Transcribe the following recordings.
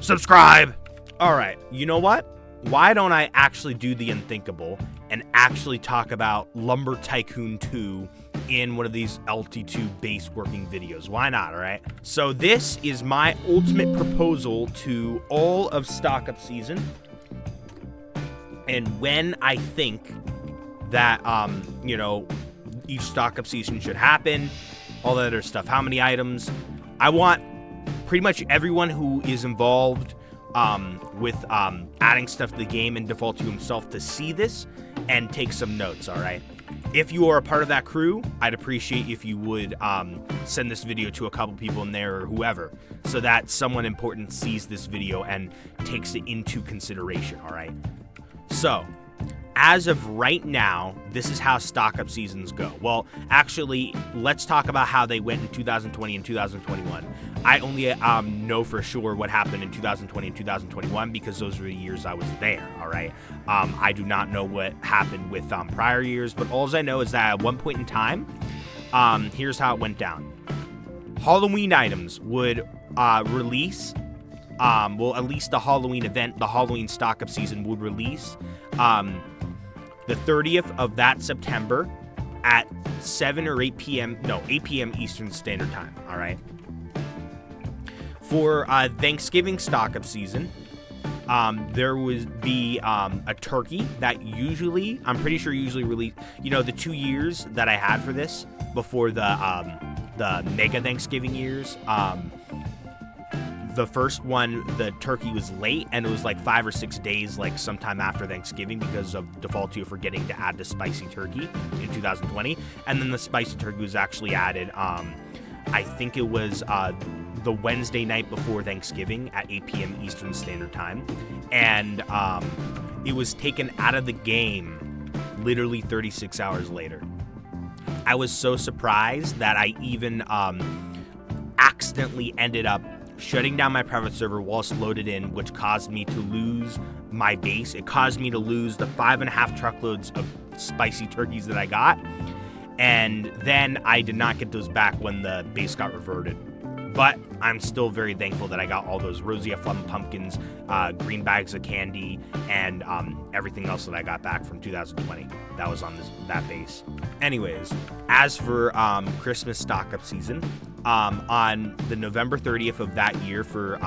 subscribe. All right, you know what? Why don't I actually do the unthinkable and actually talk about Lumber Tycoon 2 in one of these LT2 base working videos? Why not, all right? So this is my ultimate proposal to all of stock up season and when I think that, each stock up season should happen, all that other stuff. How many items? I want pretty much everyone who is involved with adding stuff to the game and default to himself to see this and take some notes, all right? If you are a part of that crew, I'd appreciate if you would send this video to a couple people in there or whoever so that someone important sees this video and takes it into consideration, all right? So, as of right now, this is how stock up seasons go. Well, actually, let's talk about how they went in 2020 and 2021. I only know for sure what happened in 2020 and 2021 because those were the years I was there, all right? I do not know what happened with prior years, but all I know is that at one point in time, here's how it went down. Halloween items would release, at least the Halloween event, the Halloween stock up season would release the 30th of that September at 8 p.m. Eastern Standard Time, all right? For Thanksgiving stock-up season, there would be a turkey that I'm pretty sure usually released, the 2 years that I had for this before the mega Thanksgiving years, the first one, the turkey was late, and it was like 5 or 6 days, like sometime after Thanksgiving because of default to forgetting to add the spicy turkey in 2020. And then the spicy turkey was actually added, I think it was the Wednesday night before Thanksgiving at 8 p.m. Eastern Standard Time. And it was taken out of the game literally 36 hours later. I was so surprised that I even accidentally ended up shutting down my private server whilst loaded in, which caused me to lose my base. It caused me to lose the 5.5 truckloads of spicy turkeys that I got. And then I did not get those back when the base got reverted. But I'm still very thankful that I got all those Rosia Flum pumpkins, green bags of candy, and everything else that I got back from 2020. That was on that base. Anyways, as for Christmas stock-up season, on the November 30th of that year for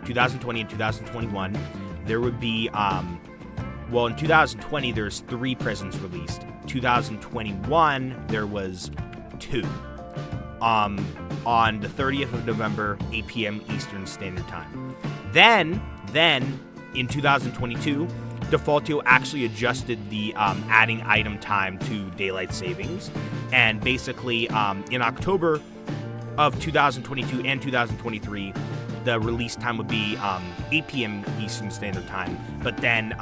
2020 and 2021, there would be, in 2020, there's 3 presents released. 2021, there was 2. On the 30th of November, 8 p.m. Eastern Standard Time. Then in 2022, Defaultio actually adjusted the adding item time to daylight savings, and basically in October of 2022 and 2023, the release time would be 8 p.m. Eastern Standard Time, but then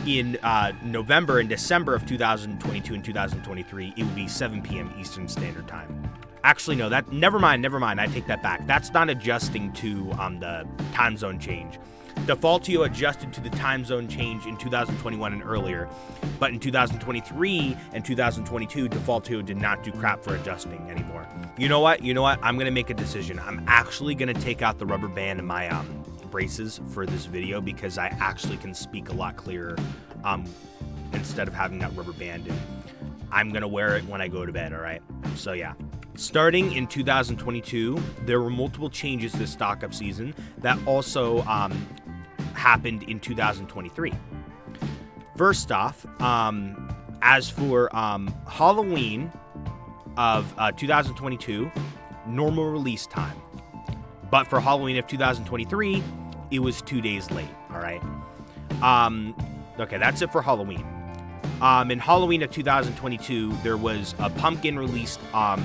in November and December of 2022 and 2023, it would be 7 p.m. Eastern Standard Time. Actually, no, never mind. I take that back. That's not adjusting to the time zone change. Defaultio adjusted to the time zone change in 2021 and earlier, but in 2023 and 2022, Defaultio did not do crap for adjusting anymore. You know what? I'm going to make a decision. I'm actually going to take out the rubber band in my braces for this video because I actually can speak a lot clearer instead of having that rubber band in. I'm going to wear it when I go to bed, all right? So yeah. Starting in 2022, there were multiple changes to stock up season that also happened in 2023. First off, as for Halloween of 2022, normal release time. But for Halloween of 2023, it was 2 days late, all right? Okay, that's it for Halloween. In Halloween of 2022, there was a pumpkin released on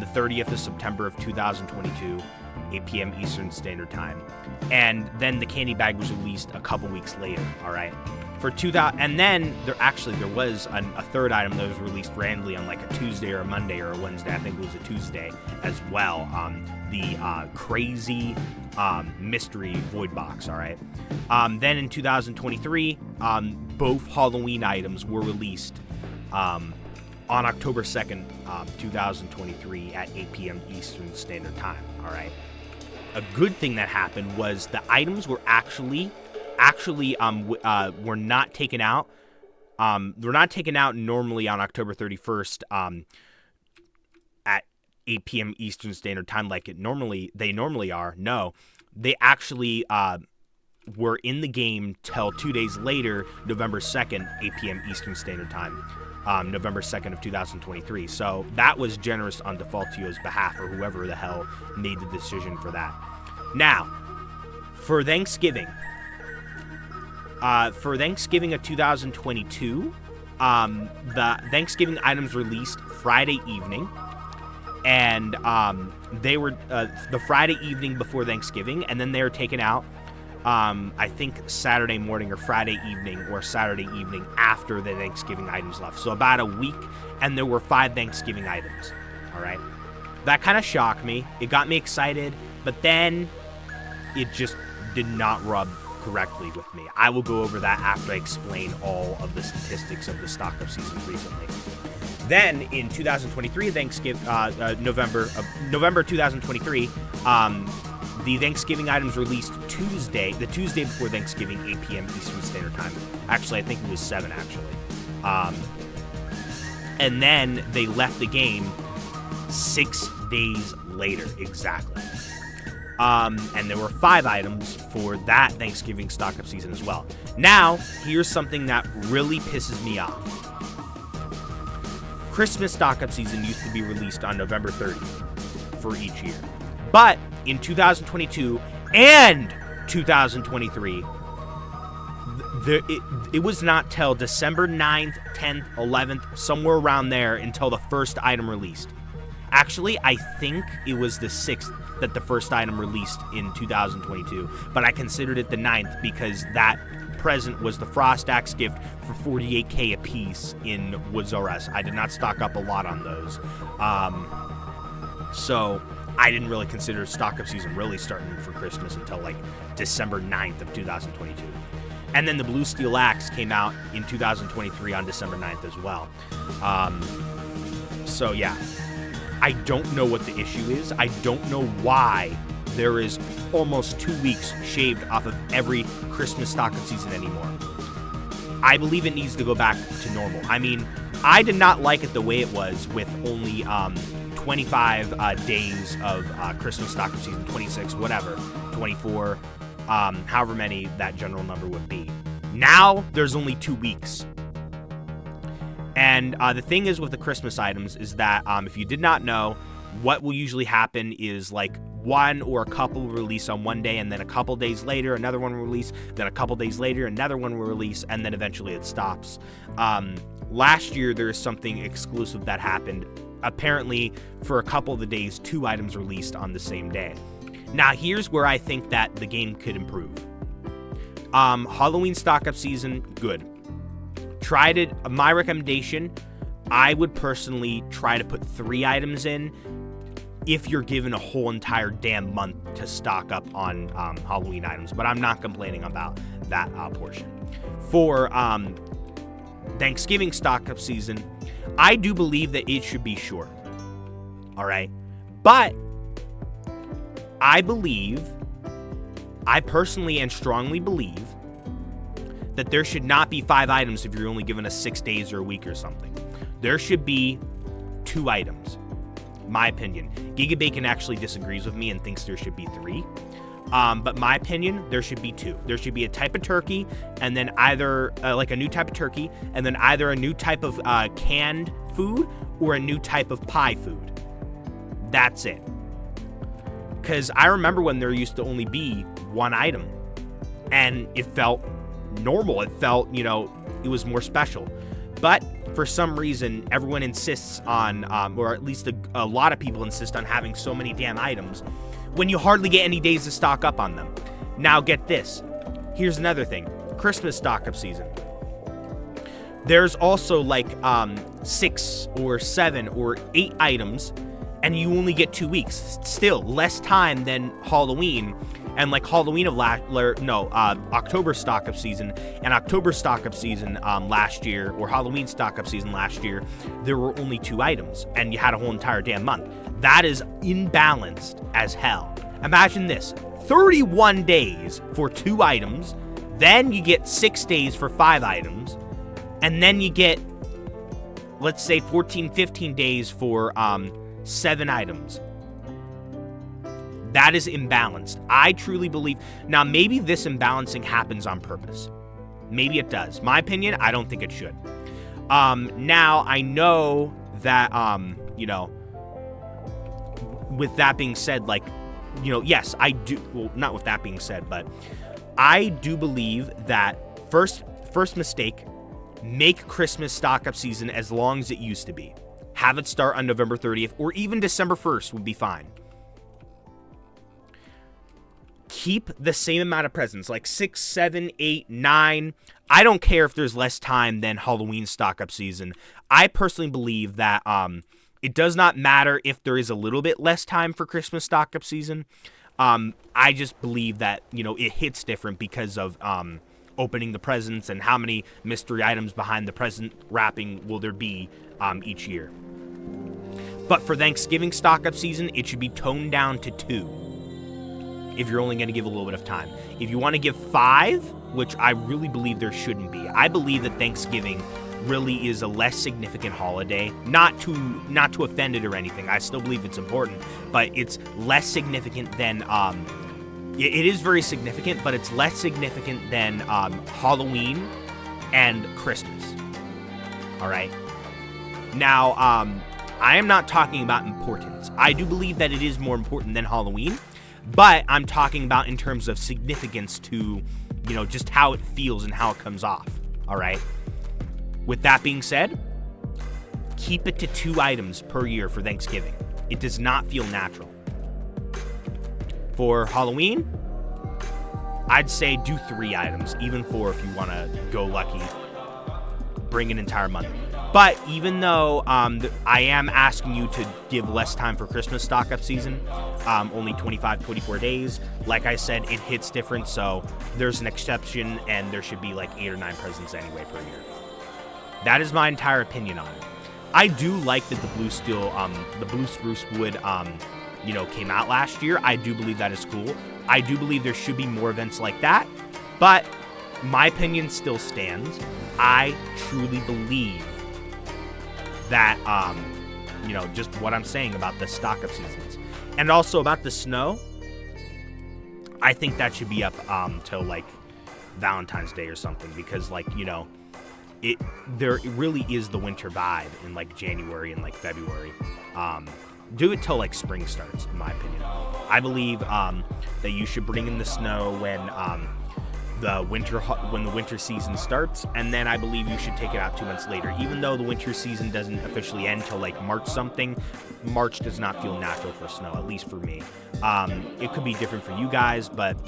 the 30th of September of 2022, 8 p.m. Eastern Standard Time. And then the candy bag was released a couple weeks later, all right? And then there was a third item that was released randomly on like a Tuesday or a Monday or a Wednesday. I think it was a Tuesday as well. The crazy mystery void box, all right? Then in 2023, both Halloween items were released on October 2nd, 2023 at 8 p.m. Eastern Standard Time, all right? a good thing that happened was the items were actually were not taken out. They're not taken out normally on October 31st at 8 p.m. Eastern Standard Time like they normally are. No, they actually were in the game till 2 days later, November 2nd, 8 p.m. Eastern Standard Time, November 2nd of 2023. So that was generous on Defaultio's behalf, or whoever the hell made the decision for that. Now, for Thanksgiving of 2022, the Thanksgiving items released Friday evening, and they were the Friday evening before Thanksgiving, and then they were taken out I think Saturday morning or Friday evening or Saturday evening after the Thanksgiving items left. So about a week, and there were 5 Thanksgiving items. All right. That kind of shocked me. It got me excited, but then it just did not rub correctly with me. I will go over that after I explain all of the statistics of the stock-up season recently. Then in 2023, November 2023, the Thanksgiving items released the Tuesday before Thanksgiving, 8 p.m. Eastern Standard Time. Actually, I think it was 7, actually. And then they left the game 6 days later, exactly. And there were 5 items for that Thanksgiving stock-up season as well. Now, here's something that really pisses me off. Christmas stock-up season used to be released on November 30th for each year. But in 2022 and 2023, it was not till December 9th, 10th, 11th, somewhere around there until the first item released. Actually, I think it was the 6th that the first item released in 2022, but I considered it the 9th because that present was the Frost Axe gift for 48k a piece in Woods R Us. I did not stock up a lot on those. So I didn't really consider stock-up season really starting for Christmas until like December 9th of 2022. And then the Blue Steel Axe came out in 2023 on December 9th as well. So yeah, I don't know what the issue is. I don't know why there is almost 2 weeks shaved off of every Christmas stock-up season anymore. I believe it needs to go back to normal. I mean, I did not like it the way it was with only 25 days of Christmas stock-up season, 26, whatever, 24, however many that general number would be. Now, there's only 2 weeks. And the thing is with the Christmas items is that if you did not know, what will usually happen is like one or a couple will release on one day, and then a couple days later, another one will release, then a couple days later, another one will release, and then eventually it stops. Last year, there is something exclusive that happened. Apparently, for a couple of the days, 2 items released on the same day. Now, here's where I think that the game could improve. Halloween stock-up season, good. Tried it. My recommendation, I would personally try to put 3 items in if you're given a whole entire damn month to stock up on Halloween items, but I'm not complaining about that portion. For Thanksgiving stock-up season, I do believe that it should be short. All right? But I personally and strongly believe that there should not be 5 items if you're only given us 6 days or a week or something. There should be 2 items. My opinion. Giga Bacon actually disagrees with me and thinks there should be 3. But my opinion, there should be 2. There should be a type of turkey, and then either like a new type of turkey, and then either a new type of canned food or a new type of pie food. That's it. Because I remember when there used to only be 1 item, and it felt normal. It felt, it was more special. But for some reason, everyone insists on, or at least a lot of people insist on having so many damn items when you hardly get any days to stock up on them. Now get this. Here's another thing. Christmas stock-up season. There's also like 6 or 7 or 8 items, and you only get 2 weeks. Still, less time than Halloween. And like Halloween of October stock-up season and October stock-up season last year, or Halloween stock-up season last year, there were only 2 items, and you had a whole entire damn month. That is imbalanced as hell. Imagine this, 31 days for 2 items, then you get 6 days for 5 items, and then you get, let's say 14, 15 days for 7 items. That is imbalanced. I truly believe. Now, maybe this imbalancing happens on purpose. Maybe it does. My opinion, I don't think it should. Now, I know that, with that being said, like, yes, I do. Well, not with that being said, but I do believe that first mistake, make Christmas stock-up season as long as it used to be. Have it start on November 30th or even December 1st would be fine. Keep the same amount of presents, like 6, 7, 8, 9. I don't care if there's less time than Halloween stock-up season. I personally believe that it does not matter if there is a little bit less time for Christmas stock-up season. I just believe that, it hits different because of opening the presents and how many mystery items behind the present wrapping will there be each year. But for Thanksgiving stock-up season, it should be toned down to 2 if you're only going to give a little bit of time. If you want to give 5, which I really believe there shouldn't be, I believe that Thanksgiving really is a less significant holiday, not to offend it or anything. I still believe it's important, but it's less significant than it is very significant, but it's less significant than Halloween and Christmas. All right. Now, I am not talking about importance. I do believe that it is more important than Halloween, but I'm talking about in terms of significance to, just how it feels and how it comes off. All right. With that being said, keep it to 2 items per year for Thanksgiving. It does not feel natural. For Halloween, I'd say do 3 items, even 4 if you want to go lucky. Bring an entire month. But even though I am asking you to give less time for Christmas stock-up season, only 25, 24 days, like I said, it hits different, so there's an exception, and there should be like 8 or 9 presents anyway per year. That is my entire opinion on it. I do like that the blue spruce wood, came out last year. I do believe that is cool. I do believe there should be more events like that, but my opinion still stands. I truly believe that, just what I'm saying about the stock-up seasons. And also about the snow, I think that should be up till, like, Valentine's Day or something, because, like, there really is the winter vibe in, like, January and, like, February. Do it till, like, spring starts, in my opinion. I believe that you should bring in the snow when the winter season starts, and then I believe you should take it out 2 months later. Even though the winter season doesn't officially end till like March something, March does not feel natural for snow, at least for me. It could be different for you guys, but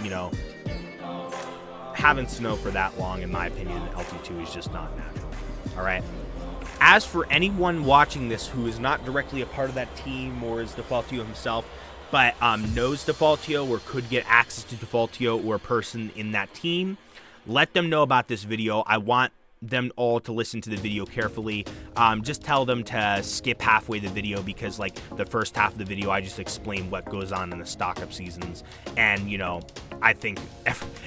having snow for that long, in my opinion, in LT2 is just not natural. All right. As for anyone watching this who is not directly a part of that team or is Defaultio himself, but knows Defaultio or could get access to Defaultio or a person in that team, let them know about this video. I want them all to listen to the video carefully. Just tell them to skip halfway the video, because like the first half of the video I just explained what goes on in the stock-up seasons, and I think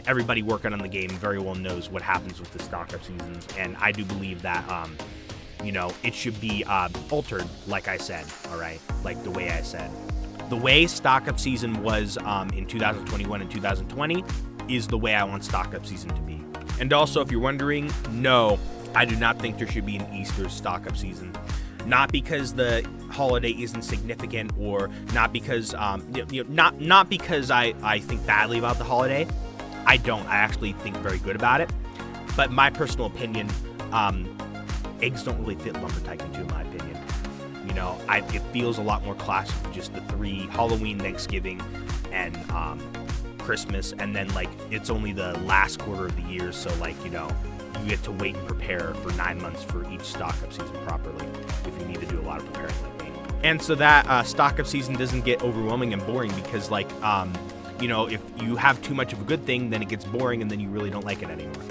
everybody working on the game very well knows what happens with the stock-up seasons, and I do believe that it should be altered, like I said. All right, like the way I said. The way stock-up season was in 2021 and 2020 is the way I want stock-up season to be. And also, if you're wondering, no, I do not think there should be an Easter stock-up season. Not because the holiday isn't significant, or not because not because I think badly about the holiday. I don't. I actually think very good about it. But my personal opinion, eggs don't really fit Lumber Tycoon 2, in my opinion. It feels a lot more classic with just the 3: Halloween, Thanksgiving, and Christmas, and then like it's only the last quarter of the year, so like you get to wait and prepare for 9 months for each stock-up season properly if you need to do a lot of preparing like me. And so that stock-up season doesn't get overwhelming and boring, because like if you have too much of a good thing, then it gets boring and then you really don't like it anymore.